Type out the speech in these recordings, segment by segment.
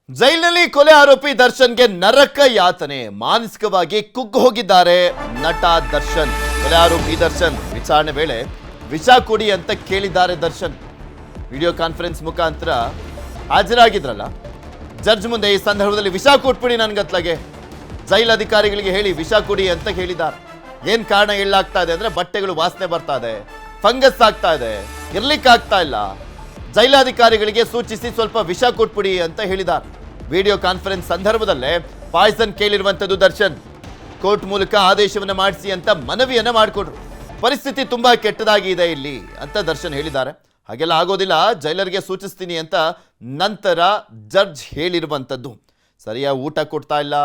ಜೈಲಿನಲ್ಲಿ ಕೊಲೆ ಆರೋಪಿ ದರ್ಶನ್ಗೆ ನರಕ ಯಾತನೆ ಮಾನಸಿಕವಾಗಿ ಕುಗ್ಗು ಹೋಗಿದ್ದಾರೆ ನಟ ದರ್ಶನ್. ಕೊಲೆ ಆರೋಪಿ ದರ್ಶನ್ ವಿಚಾರಣೆ ವೇಳೆ ವಿಷ ಕೊಡಿ ಅಂತ ಕೇಳಿದ್ದಾರೆ ದರ್ಶನ್. ವಿಡಿಯೋ ಕಾನ್ಫರೆನ್ಸ್ ಮುಖಾಂತರ ಹಾಜರಾಗಿದ್ರಲ್ಲ ಜಡ್ಜ್ ಮುಂದೆ. ಈ ಸಂದರ್ಭದಲ್ಲಿ ವಿಷ ಕೊಟ್ಬಿಡಿ ನನ್ಗತ್ಲಾಗೆ, ಜೈಲ್ ಅಧಿಕಾರಿಗಳಿಗೆ ಹೇಳಿ ವಿಷ ಕೊಡಿ ಅಂತ ಹೇಳಿದ್ದಾರೆ. ಏನ್ ಕಾರಣ ಹೇಳಲಾಗ್ತಾ ಇದೆ ಅಂದ್ರೆ ಬಟ್ಟೆಗಳು ವಾಸನೆ ಬರ್ತಾ ಇದೆ, ಫಂಗಸ್ ಆಗ್ತಾ ಇದೆ, ಇರ್ಲಿಕ್ಕಾಗ್ತಾ ಇಲ್ಲ, ಜೈಲಾಧಿಕಾರಿಗಳಿಗೆ ಸೂಚಿಸಿ ಸ್ವಲ್ಪ ವಿಷ ಕೊಟ್ಬಿಡಿ ಅಂತ ಹೇಳಿದ್ದಾರೆ. ವಿಡಿಯೋ ಕಾನ್ಫರೆನ್ಸ್ ಸಂದರ್ಭದಲ್ಲೇ ಪಾಯ್ಸನ್ ಕೇಳಿರುವಂಥದ್ದು ದರ್ಶನ್. ಕೋರ್ಟ್ ಮೂಲಕ ಆದೇಶವನ್ನ ಮಾಡಿಸಿ ಅಂತ ಮನವಿಯನ್ನ ಮಾಡಿಕೊಟ್ರು. ಪರಿಸ್ಥಿತಿ ತುಂಬಾ ಕೆಟ್ಟದಾಗಿದೆ ಇಲ್ಲಿ ಅಂತ ದರ್ಶನ್ ಹೇಳಿದ್ದಾರೆ. ಹಾಗೆಲ್ಲ ಆಗೋದಿಲ್ಲ, ಜೈಲರ್ಗೆ ಸೂಚಿಸ್ತೀನಿ ಅಂತ ನಂತರ ಜಡ್ಜ್ ಹೇಳಿರುವಂಥದ್ದು. ಸರಿಯಾಗಿ ಊಟ ಕೊಡ್ತಾ ಇಲ್ಲ,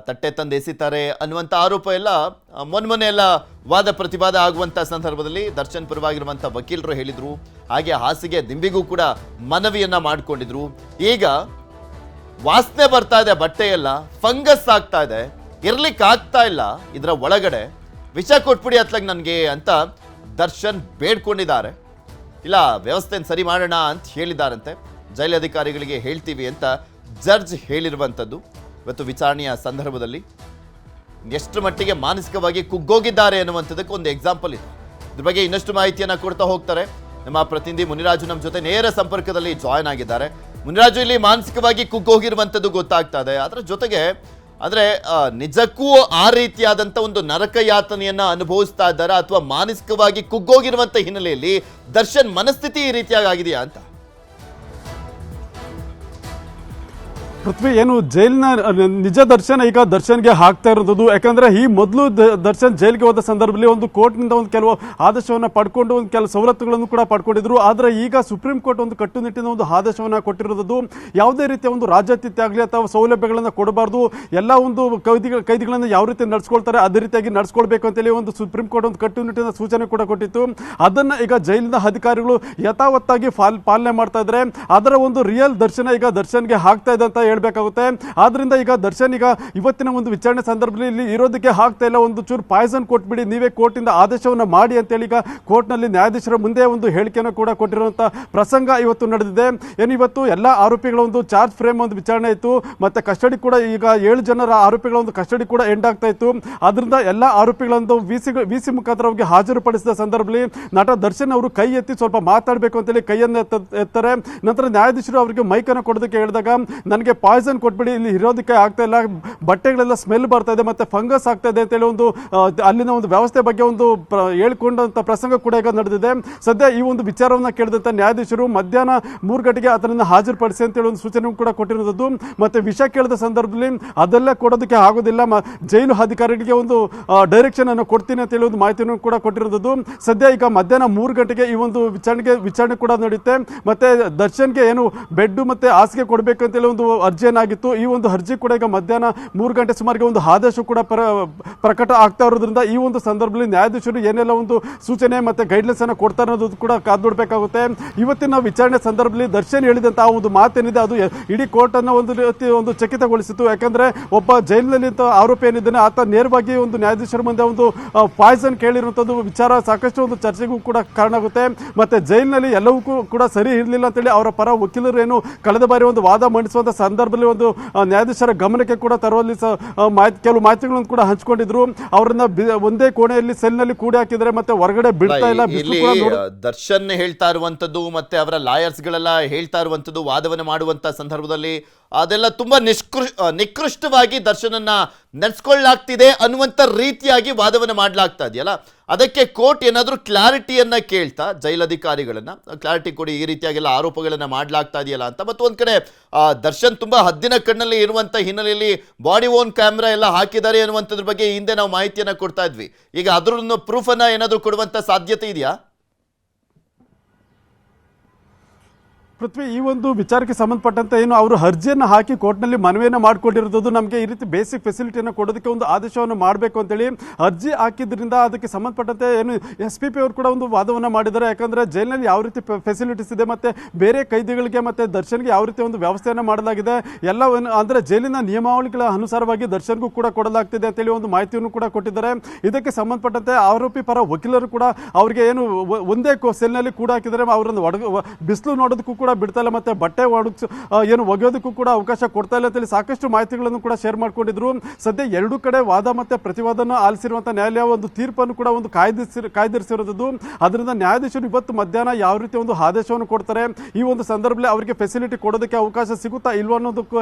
ತಟ್ಟೆ ತಂದು ಎಸಿತಾರೆ ಅನ್ನುವಂಥ ಆರೋಪ ಎಲ್ಲ ಮೊನ್ನೆ ಎಲ್ಲ ವಾದ ಪ್ರತಿವಾದ ಆಗುವಂಥ ಸಂದರ್ಭದಲ್ಲಿ ದರ್ಶನ್ ಪರವಾಗಿರುವಂಥ ವಕೀಲರು ಹೇಳಿದರು. ಹಾಗೆ ಹಾಸಿಗೆ ದಿಂಬಿಗೂ ಕೂಡ ಮನವಿಯನ್ನ ಮಾಡಿಕೊಂಡಿದ್ರು. ಈಗ ವಾಸನೆ ಬರ್ತಾ ಇದೆ, ಬಟ್ಟೆ ಎಲ್ಲ ಫಂಗಸ್ ಆಗ್ತಾ ಇದೆ, ಇರ್ಲಿಕ್ಕೆ ಆಗ್ತಾ ಇಲ್ಲ, ಇದರ ಒಳಗಡೆ ವಿಷ ಕೊಟ್ಬಿಡಿ ಅತ್ಲಾಗ ನನಗೆ ಅಂತ ದರ್ಶನ್ ಬೇಡ್ಕೊಂಡಿದ್ದಾರೆ. ಇಲ್ಲ ವ್ಯವಸ್ಥೆನ ಸರಿ ಮಾಡೋಣ ಅಂತ ಹೇಳಿದಾರಂತೆ. ಜೈಲಧಿಕಾರಿಗಳಿಗೆ ಹೇಳ್ತೀವಿ ಅಂತ ಜಡ್ಜ್ ಹೇಳಿರುವಂಥದ್ದು. ಇವತ್ತು ವಿಚಾರಣೆಯ ಸಂದರ್ಭದಲ್ಲಿ ಎಷ್ಟು ಮಟ್ಟಿಗೆ ಮಾನಸಿಕವಾಗಿ ಕುಗ್ಗೋಗಿದ್ದಾರೆ ಅನ್ನುವಂಥದ್ದಕ್ಕೆ ಒಂದು ಎಕ್ಸಾಂಪಲ್ ಇದೆ. ಇದ್ರ ಬಗ್ಗೆ ಇನ್ನಷ್ಟು ಮಾಹಿತಿಯನ್ನು ಕೊಡ್ತಾ ಹೋಗ್ತಾರೆ ನಮ್ಮ ಪ್ರತಿನಿಧಿ ಮುನಿರಾಜು. ನಮ್ಮ ಜೊತೆ ನೇರ ಸಂಪರ್ಕದಲ್ಲಿ ಜಾಯ್ನ್ ಆಗಿದ್ದಾರೆ. ಮುನಿರಾಜು, ಇಲ್ಲಿ ಮಾನಸಿಕವಾಗಿ ಕುಗ್ಗೋಗಿರುವಂಥದ್ದು ಗೊತ್ತಾಗ್ತಾ ಇದೆ. ಅದರ ಜೊತೆಗೆ ಅಂದರೆ ನಿಜಕ್ಕೂ ಆ ರೀತಿಯಾದಂಥ ಒಂದು ನರಕ ಯಾತನೆಯನ್ನು ಅನುಭವಿಸ್ತಾ ಇದ್ದಾರಾ ಅಥವಾ ಮಾನಸಿಕವಾಗಿ ಕುಗ್ಗೋಗಿರುವಂಥ ಹಿನ್ನೆಲೆಯಲ್ಲಿ ದರ್ಶನ್ ಮನಸ್ಥಿತಿ ಈ ರೀತಿಯಾಗಿ ಆಗಿದೆಯಾ ಅಂತ? ಪೃಥ್ವಿ, ಏನು ಜೈಲಿನ ನಿಜ ದರ್ಶನ ಈಗ ದರ್ಶನ್ಗೆ ಹಾಕ್ತಾ ಇರೋದು. ಯಾಕಂದ್ರೆ ಈ ಮೊದಲು ದರ್ಶನ್ ಜೈಲಿಗೆ ಹೋದ ಸಂದರ್ಭದಲ್ಲಿ ಒಂದು ಕೋರ್ಟ್ನಿಂದ ಒಂದು ಕೆಲವು ಆದೇಶವನ್ನು ಪಡ್ಕೊಂಡು ಒಂದು ಕೆಲವು ಸವಲತ್ತುಗಳನ್ನು ಕೂಡ ಪಡ್ಕೊಂಡಿದ್ರು. ಆದರೆ ಈಗ ಸುಪ್ರೀಂ ಕೋರ್ಟ್ ಒಂದು ಕಟ್ಟುನಿಟ್ಟಿನ ಒಂದು ಆದೇಶವನ್ನು ಕೊಟ್ಟಿರೋದು. ಯಾವುದೇ ರೀತಿಯ ಒಂದು ರಾಜ್ಯಾತಿಥ್ಯ ಆಗಲಿ ಅಥವಾ ಸೌಲಭ್ಯಗಳನ್ನು ಕೊಡಬಾರ್ದು, ಎಲ್ಲ ಒಂದು ಕೈದಿಗಳನ್ನು ಯಾವ ರೀತಿ ನಡೆಸ್ಕೊಳ್ತಾರೆ ಅದೇ ರೀತಿಯಾಗಿ ನಡೆಸ್ಕೊಳ್ಬೇಕು ಅಂತೇಳಿ ಒಂದು ಸುಪ್ರೀಂ ಕೋರ್ಟ್ ಒಂದು ಕಟ್ಟುನಿಟ್ಟಿನ ಸೂಚನೆ ಕೂಡ ಕೊಟ್ಟಿತ್ತು. ಅದನ್ನ ಈಗ ಜೈಲಿನ ಅಧಿಕಾರಿಗಳು ಯಥಾವತ್ತಾಗಿ ಪಾಲನೆ ಮಾಡ್ತಾ ಇದ್ದಾರೆ. ಅದರ ಒಂದು ರಿಯಲ್ ದರ್ಶನ ಈಗ ದರ್ಶನ್ಗೆ ಹಾಕ್ತಾ ಇದೆ ಅಂತ ಬೇಕಾಗುತ್ತೆ. ಆದ್ರಿಂದ ಈಗ ದರ್ಶನ್ ಈಗ ಇವತ್ತಿನ ಒಂದು ವಿಚಾರಣೆ ಸಂದರ್ಭದಲ್ಲಿ ಇಲ್ಲಿ ಇರೋದಕ್ಕೆ ಆಗ್ತಾ ಇಲ್ಲ, ಒಂದು ಚೂರು ಪಾಯ್ಸನ್ ಕೊಟ್ಬಿಡಿ, ನೀವೇ ಕೋರ್ಟಿಂದ ಆದೇಶವನ್ನ ಮಾಡಿ ಅಂತೇಳಿ ಈಗ ಕೋರ್ಟ್ ನಲ್ಲಿ ನ್ಯಾಯಾಧೀಶರ ಮುಂದೆ ಒಂದು ಹೇಳಿಕೆಯನ್ನು ಕೂಡ ಕೊಟ್ಟಿರುವಂತಹ ಪ್ರಸಂಗ ಇವತ್ತು ನಡೆದಿದೆ. ಏನು ಇವತ್ತು ಎಲ್ಲ ಆರೋಪಿಗಳ ಒಂದು ಚಾರ್ಜ್ ಫ್ರೇಮ್ ಒಂದು ವಿಚಾರಣೆ ಇತ್ತು. ಮತ್ತೆ ಕಸ್ಟಡಿ ಕೂಡ ಈಗ 7 ಜನರ ಆರೋಪಿಗಳ ಒಂದು ಕಸ್ಟಡಿ ಕೂಡ ಎಂಡ್ ಆಗ್ತಾ ಇತ್ತು. ಆದ್ರಿಂದ ಎಲ್ಲ ಆರೋಪಿಗಳಂದು ವಿಸಿ ಮುಖಾಂತರ ಅವರಿಗೆ ಹಾಜರುಪಡಿಸಿದ ಸಂದರ್ಭದಲ್ಲಿ ನಟ ದರ್ಶನ್ ಅವರು ಕೈ ಎತ್ತಿ ಸ್ವಲ್ಪ ಮಾತಾಡಬೇಕು ಅಂತೇಳಿ ಕೈಯನ್ನು ಎತ್ತಾರೆ. ನಂತರ ನ್ಯಾಯಾಧೀಶರು ಅವರಿಗೆ ಮೈಕನ್ನು ಕೊಡೋದಕ್ಕೆ ಹೇಳಿದಾಗ ನನಗೆ ಪಾಯ್ಸನ್ ಕೊಟ್ಬಿಡಿ, ಇಲ್ಲಿ ಇರೋದಕ್ಕೆ ಆಗ್ತಾ ಇಲ್ಲ, ಬಟ್ಟೆಗಳೆಲ್ಲ ಸ್ಮೆಲ್ ಬರ್ತಾ ಇದೆ, ಮತ್ತೆ ಫಂಗಸ್ ಆಗ್ತಾ ಇದೆ ಅಂತೇಳಿ ಒಂದು ಅಲ್ಲಿನ ಒಂದು ವ್ಯವಸ್ಥೆ ಬಗ್ಗೆ ಒಂದು ಹೇಳ್ಕೊಂಡಂತ ಪ್ರಸಂಗ ಕೂಡ ಈಗ ನಡೆದಿದೆ. ಸದ್ಯ ಈ ಒಂದು ವಿಚಾರವನ್ನ ಕೇಳಿದಂತ ನ್ಯಾಯಾಧೀಶರು ಮಧ್ಯಾಹ್ನ 3 ಗಂಟೆಗೆ ಅದನ್ನ ಹಾಜರುಪಡಿಸಿ ಅಂತೇಳಿ ಒಂದು ಸೂಚನೆ ಕೂಡ ಕೊಟ್ಟಿರೋದು. ಮತ್ತೆ ವಿಷಯ ಕೇಳಿದ ಸಂದರ್ಭದಲ್ಲಿ ಅದೆಲ್ಲ ಕೊಡೋದಕ್ಕೆ ಆಗೋದಿಲ್ಲ, ಜೈಲು ಅಧಿಕಾರಿಗಳಿಗೆ ಒಂದು ಡೈರೆಕ್ಷನ್ ಅನ್ನು ಕೊಡ್ತೀನಿ ಅಂತೇಳಿ ಒಂದು ಮಾಹಿತಿಯನ್ನು ಕೂಡ ಕೊಟ್ಟಿರೋದು. ಸದ್ಯ ಈಗ ಮಧ್ಯಾಹ್ನ 3 ಗಂಟೆಗೆ ಈ ಒಂದು ವಿಚಾರಣೆ ಕೂಡ ನಡೆಯುತ್ತೆ. ಮತ್ತೆ ದರ್ಶನ್ಗೆ ಏನು ಬೆಡ್ ಮತ್ತೆ ಹಾಸಿಗೆ ಕೊಡಬೇಕಂತೇಳಿ ಒಂದು ಅರ್ಜಿ ಏನಾಗಿತ್ತು, ಈ ಒಂದು ಅರ್ಜಿ ಕೂಡ ಈಗ ಮಧ್ಯಾಹ್ನ 3 ಗಂಟೆ ಸುಮಾರಿಗೆ ಒಂದು ಆದೇಶ ಕೂಡ ಪ್ರಕಟ ಆಗ್ತಾ ಇರೋದ್ರಿಂದ ಈ ಒಂದು ಸಂದರ್ಭದಲ್ಲಿ ನ್ಯಾಯಾಧೀಶರು ಏನೆಲ್ಲ ಒಂದು ಸೂಚನೆ ಮತ್ತೆ ಗೈಡ್ಲೈನ್ಸ್ ಅನ್ನು ಕೊಡ್ತಾರೆ ಅನ್ನೋದು ಕೂಡ ಕಾದು ನೋಡಬೇಕಾಗುತ್ತೆ. ಇವತ್ತಿನ ವಿಚಾರಣೆ ಸಂದರ್ಭದಲ್ಲಿ ದರ್ಶನ್ ಹೇಳಿದಂತ ಆ ಒಂದು ಮಾತೇನಿದೆ ಅದು ಇಡೀ ಕೋರ್ಟ್ ಅನ್ನು ಒಂದು ಚಕಿತಗೊಳಿಸಿತು. ಯಾಕಂದ್ರೆ ಒಬ್ಬ ಜೈಲಿನಲ್ಲಿ ಆರೋಪಿ ಏನಿದ್ದಾನೆ ಆತ ನೇರವಾಗಿ ಒಂದು ನ್ಯಾಯಾಧೀಶರ ಮುಂದೆ ಒಂದು ಪಾಯ್ಸನ್ ಕೇಳಿರುವಂತದ್ದು ವಿಚಾರ ಸಾಕಷ್ಟು ಒಂದು ಚರ್ಚೆಗೂ ಕೂಡ ಕಾರಣ ಆಗುತ್ತೆ. ಮತ್ತೆ ಜೈಲಿನಲ್ಲಿ ಎಲ್ಲವೂ ಕೂಡ ಸರಿ ಇರಲಿಲ್ಲ ಅಂತೇಳಿ ಅವರ ಪರ ವಕೀಲರು ಏನು ಕಳೆದ ಬಾರಿ ಒಂದು ವಾದ ಮಂಡಿಸುವಂತ ಸಂದರ್ಭದಲ್ಲಿ ಒಂದು ನ್ಯಾಯಾಧೀಶರ ಗಮನಕ್ಕೆ ಕೂಡ ತರುವಲ್ಲಿ ಕೆಲವು ಮಾಹಿತಿಗಳನ್ನು ಕೂಡ ಹಂಚಿಕೊಂಡಿದ್ರು. ಅವರನ್ನ ಒಂದೇ ಕೋಣೆಯಲ್ಲಿ ಸೆಲ್ನಲ್ಲಿ ಕೂಡಿ ಹಾಕಿದ್ರೆ ಮತ್ತೆ ಹೊರಗಡೆ ಬಿಡ್ತಾ ಇಲ್ಲ. ದರ್ಶನ್ ಹೇಳ್ತಾ ಇರುವಂತದ್ದು ಮತ್ತೆ ಅವರ ಲಾಯರ್ಸ್ ಗಳೆಲ್ಲ ಹೇಳ್ತಾ ಇರುವಂತದ್ದು, ವಾದವನ್ನು ಮಾಡುವಂತ ಸಂದರ್ಭದಲ್ಲಿ ಅದೆಲ್ಲ ತುಂಬಾ ನಿಕೃಷ್ಟವಾಗಿ ದರ್ಶನನ್ನ ನಡೆಸ್ಕೊಳ್ಳಾಗ್ತಿದೆ ಅನ್ನುವಂಥ ರೀತಿಯಾಗಿ ವಾದವನ್ನು ಮಾಡಲಾಗ್ತಾ ಇದೆಯಲ್ಲ, ಅದಕ್ಕೆ ಕೋರ್ಟ್ ಏನಾದರೂ ಕ್ಲಾರಿಟಿಯನ್ನ ಕೇಳ್ತಾ ಜೈಲಧಿಕಾರಿಗಳನ್ನ ಕ್ಲಾರಿಟಿ ಕೊಡಿ, ಈ ರೀತಿಯಾಗೆಲ್ಲ ಆರೋಪಗಳನ್ನ ಮಾಡಲಾಗ್ತಾ ಇದೆಯಲ್ಲ ಅಂತ. ಮತ್ತು ಒಂದ್ ಕಡೆ ದರ್ಶನ್ ತುಂಬಾ ಹದ್ದಿನ ಕಣ್ಣಲ್ಲಿ ಇರುವಂತ ಹಿನ್ನೆಲೆಯಲ್ಲಿ ಬಾಡಿ ಓನ್ ಕ್ಯಾಮ್ರಾ ಎಲ್ಲ ಹಾಕಿದ್ದಾರೆ ಅನ್ನುವಂಥದ್ರ ಬಗ್ಗೆ ಹಿಂದೆ ನಾವು ಮಾಹಿತಿಯನ್ನ ಕೊಡ್ತಾ ಇದ್ವಿ. ಈಗ ಅದ್ರ ಪ್ರೂಫ್ ಅನ್ನ ಏನಾದರೂ ಕೊಡುವಂತ ಸಾಧ್ಯತೆ ಇದೆಯಾ? ಪೃಥ್ವಿ, ಈ ಒಂದು ವಿಚಾರಕ್ಕೆ ಸಂಬಂಧಪಟ್ಟಂತೆ ಏನು ಅವರು ಅರ್ಜಿಯನ್ನು ಹಾಕಿ ಕೋರ್ಟ್ನಲ್ಲಿ ಮನವಿಯನ್ನು ಮಾಡಿಕೊಂಡಿರೋದು, ನಮಗೆ ಈ ರೀತಿ ಬೇಸಿಕ್ ಫೆಸಿಲಿಟಿಯನ್ನು ಕೊಡೋದಕ್ಕೆ ಒಂದು ಆದೇಶವನ್ನು ಮಾಡಬೇಕು ಅಂತೇಳಿ ಅರ್ಜಿ ಹಾಕಿದ್ರಿಂದ ಅದಕ್ಕೆ ಸಂಬಂಧಪಟ್ಟಂತೆ ಏನು SPP ಅವರು ಕೂಡ ಒಂದು ವಾದವನ್ನು ಮಾಡಿದ್ದಾರೆ. ಯಾಕಂದ್ರೆ ಜೈಲಿನಲ್ಲಿ ಯಾವ ರೀತಿ ಫೆಸಿಲಿಟೀಸ್ ಇದೆ ಮತ್ತೆ ಬೇರೆ ಕೈದಿಗಳಿಗೆ ಮತ್ತೆ ದರ್ಶನ್ಗೆ ಯಾವ ರೀತಿ ಒಂದು ವ್ಯವಸ್ಥೆಯನ್ನು ಮಾಡಲಾಗಿದೆ ಎಲ್ಲವನ್ನು ಅಂದ್ರೆ ಜೈಲಿನ ನಿಯಮಾವಳಿಗಳ ಅನುಸಾರವಾಗಿ ದರ್ಶನ್ಗೂ ಕೂಡ ಕೊಡಲಾಗ್ತಿದೆ ಅಂತೇಳಿ ಒಂದು ಮಾಹಿತಿಯನ್ನು ಕೂಡ ಕೊಟ್ಟಿದ್ದಾರೆ. ಇದಕ್ಕೆ ಸಂಬಂಧಪಟ್ಟಂತೆ ಆರೋಪಿ ಪರ ವಕೀಲರು ಕೂಡ ಅವರಿಗೆ ಏನು ಒಂದೇ ಸೆಲ್ನಲ್ಲಿ ಕೂಡ ಹಾಕಿದರೆ ಅವರನ್ನು ಬಿಸಿಲು ನೋಡೋದಕ್ಕೂ ಕೂಡ ಕೂಡ ಬಿಡ್ತಾ ಇಲ್ಲ, ಮತ್ತೆ ಬಟ್ಟೆ ಏನು ಒಗೆಯೋದಕ್ಕೂ ಕೂಡ ಅವಕಾಶ ಕೊಡ್ತಾ ಇಲ್ಲ ಅಂತೇಳಿ ಸಾಕಷ್ಟು ಮಾಹಿತಿಗಳನ್ನು ಕೂಡ ಶೇರ್ ಮಾಡ್ಕೊಂಡಿದ್ರು. ಸದ್ಯ ಎರಡೂ ಕಡೆ ವಾದ ಮತ್ತೆ ಪ್ರತಿವಾದನ ಆಲಿಸಿರುವಂತಹ ನ್ಯಾಯಾಲಯ ಒಂದು ತೀರ್ಪನ್ನು ಕೂಡ ಒಂದು ಕಾಯ್ದಿರಿಸಿರೋದು. ಅದರಿಂದ ನ್ಯಾಯಾಧೀಶರು ಇವತ್ತು ಮಧ್ಯಾಹ್ನ ಯಾವ ರೀತಿ ಒಂದು ಆದೇಶವನ್ನು ಕೊಡ್ತಾರೆ, ಈ ಒಂದು ಸಂದರ್ಭದಲ್ಲಿ ಅವರಿಗೆ ಫೆಸಿಲಿಟಿ ಕೊಡೋದಕ್ಕೆ ಅವಕಾಶ ಸಿಗುತ್ತಾ ಇಲ್ವಾ ಅನ್ನೋದಕ್ಕೂ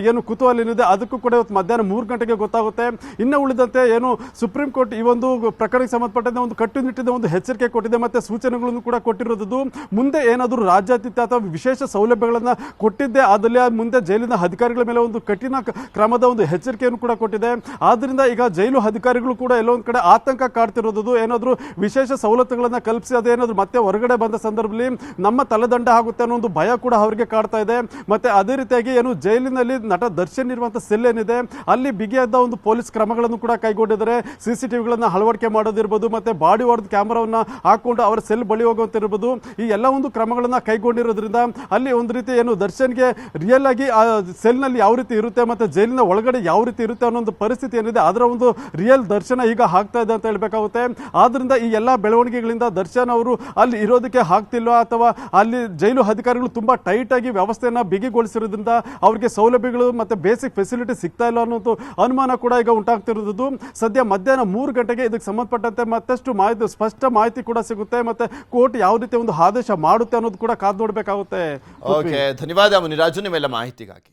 ಏನು ಕುತೂಹಲ ಏನಿದೆ ಅದಕ್ಕೂ ಕೂಡ ಇವತ್ತು ಮಧ್ಯಾಹ್ನ 3 ಗಂಟೆಗೆ ಗೊತ್ತಾಗುತ್ತೆ. ಇನ್ನು ಉಳಿದಂತೆ ಏನು ಸುಪ್ರೀಂ ಕೋರ್ಟ್ ಈ ಒಂದು ಪ್ರಕರಣಕ್ಕೆ ಸಂಬಂಧಪಟ್ಟಂತೆ ಒಂದು ಕಟ್ಟುನಿಟ್ಟಿನ ಒಂದು ಎಚ್ಚರಿಕೆ ಕೊಟ್ಟಿದೆ, ಮತ್ತೆ ಸೂಚನೆಗಳನ್ನು ಕೂಡ ಕೊಟ್ಟಿರೋದು. ಮುಂದೆ ಏನಾದರೂ ರಾಜ್ಯಾತೀತ ಅಥವಾ ವಿಶೇಷ ಸೌಲಭ್ಯಗಳನ್ನು ಕೊಟ್ಟಿದ್ದೆ ಆದಲ್ಲಿ ಮುಂದೆ ಜೈಲಿನ ಅಧಿಕಾರಿಗಳ ಮೇಲೆ ಒಂದು ಕಠಿಣ ಕ್ರಮದ ಒಂದು ಎಚ್ಚರಿಕೆಯನ್ನು ಕೂಡ ಕೊಟ್ಟಿದೆ. ಆದ್ರಿಂದ ಈಗ ಜೈಲು ಅಧಿಕಾರಿಗಳು ಕೂಡ ಎಲ್ಲೋ ಒಂದು ಕಡೆ ಆತಂಕ ಕಾಡ್ತಿರೋದು. ಏನಾದರೂ ವಿಶೇಷ ಸವಲತ್ತುಗಳನ್ನು ಕಲ್ಪಿಸಿ ಅದೇನಾದರೂ ಮತ್ತೆ ಹೊರಗಡೆ ಬಂದ ಸಂದರ್ಭದಲ್ಲಿ ನಮ್ಮ ತಲೆದಂಡ ಆಗುತ್ತೆ ಅನ್ನೋ ಒಂದು ಭಯ ಕೂಡ ಅವರಿಗೆ ಕಾಡ್ತಾ ಇದೆ. ಮತ್ತೆ ಅದೇ ರೀತಿಯಾಗಿ ಏನು ಜೈಲಿನಲ್ಲಿ ನಟ ದರ್ಶನ್ ಇರುವಂತಹ ಸೆಲ್ ಏನಿದೆ ಅಲ್ಲಿ ಬಿಗಿಯಾದ ಒಂದು ಪೊಲೀಸ್ ಕ್ರಮಗಳನ್ನು ಕೂಡ ಕೈಗೊಂಡಿದ್ದಾರೆ. CCTVಗಳನ್ನು ಅಳವಡಿಕೆ ಮಾಡೋದಿರ್ಬೋದು, ಮತ್ತೆ ಬಾಡಿ ವಾರ್ಡ್ ಕ್ಯಾಮರಾವನ್ನ ಹಾಕೊಂಡು ಅವರ ಸೆಲ್ ಬಳಿ ಹೋಗುವಂತಿರ್ಬೋದು, ಈ ಎಲ್ಲ ಒಂದು ಕ್ರಮಗಳನ್ನ ಕೈಗೊಂಡಿರೋದ್ರಿಂದ ಅಲ್ಲಿ ಒಂದು ರೀತಿ ಏನು ದರ್ಶನ್ಗೆ ರಿಯಲ್ ಆಗಿ ಆ ಸೆಲ್ನಲ್ಲಿ ಯಾವ ರೀತಿ ಇರುತ್ತೆ ಮತ್ತೆ ಜೈಲಿನ ಒಳಗಡೆ ಯಾವ ರೀತಿ ಇರುತ್ತೆ ಅನ್ನೋ ಒಂದು ಪರಿಸ್ಥಿತಿ ಏನಿದೆ ಅದರ ಒಂದು ರಿಯಲ್ ದರ್ಶನ ಈಗ ಆಗ್ತಾ ಇದೆ ಅಂತ ಹೇಳ್ಬೇಕಾಗುತ್ತೆ. ಆದ್ರಿಂದ ಈ ಎಲ್ಲ ಬೆಳವಣಿಗೆಗಳಿಂದ ದರ್ಶನ್ ಅವರು ಅಲ್ಲಿ ಇರೋದಕ್ಕೆ ಆಗ್ತಿಲ್ವಾ ಅಥವಾ ಅಲ್ಲಿ ಜೈಲು ಅಧಿಕಾರಿಗಳು ತುಂಬಾ ಟೈಟ್ ಆಗಿ ವ್ಯವಸ್ಥೆಯನ್ನ ಬಿಗಿಗೊಳಿಸಿರೋದ್ರಿಂದ ಅವರಿಗೆ ಸೌಲಭ್ಯಗಳು ಮತ್ತೆ ಬೇಸಿಕ್ ಫೆಸಿಲಿಟಿ ಸಿಗ್ತಾ ಇಲ್ಲ ಅನ್ನೋದು ಅನುಮಾನ ಕೂಡ ಈಗ ಉಂಟಾಗ್ತಿರೋದು. ಸದ್ಯ ಮಧ್ಯಾಹ್ನ 3 ಗಂಟೆಗೆ ಇದಕ್ಕೆ ಸಂಬಂಧಪಟ್ಟಂತೆ ಮತ್ತಷ್ಟು ಮಾಹಿತಿ ಸ್ಪಷ್ಟ ಮಾಹಿತಿ ಕೂಡ ಸಿಗುತ್ತೆ, ಮತ್ತೆ ಕೋರ್ಟ್ ಯಾವ ರೀತಿ ಒಂದು ಆದೇಶ ಮಾಡುತ್ತೆ ಅನ್ನೋದು ಕೂಡ ಕಾದು ನೋಡಬೇಕಾಗುತ್ತೆ. ಓಕೆ, ಧನ್ಯವಾದ ಮುನಿರಾಜು ನಿಮ್ಮೆಲ್ಲ ಮಾಹಿತಿಗಾಗಿ.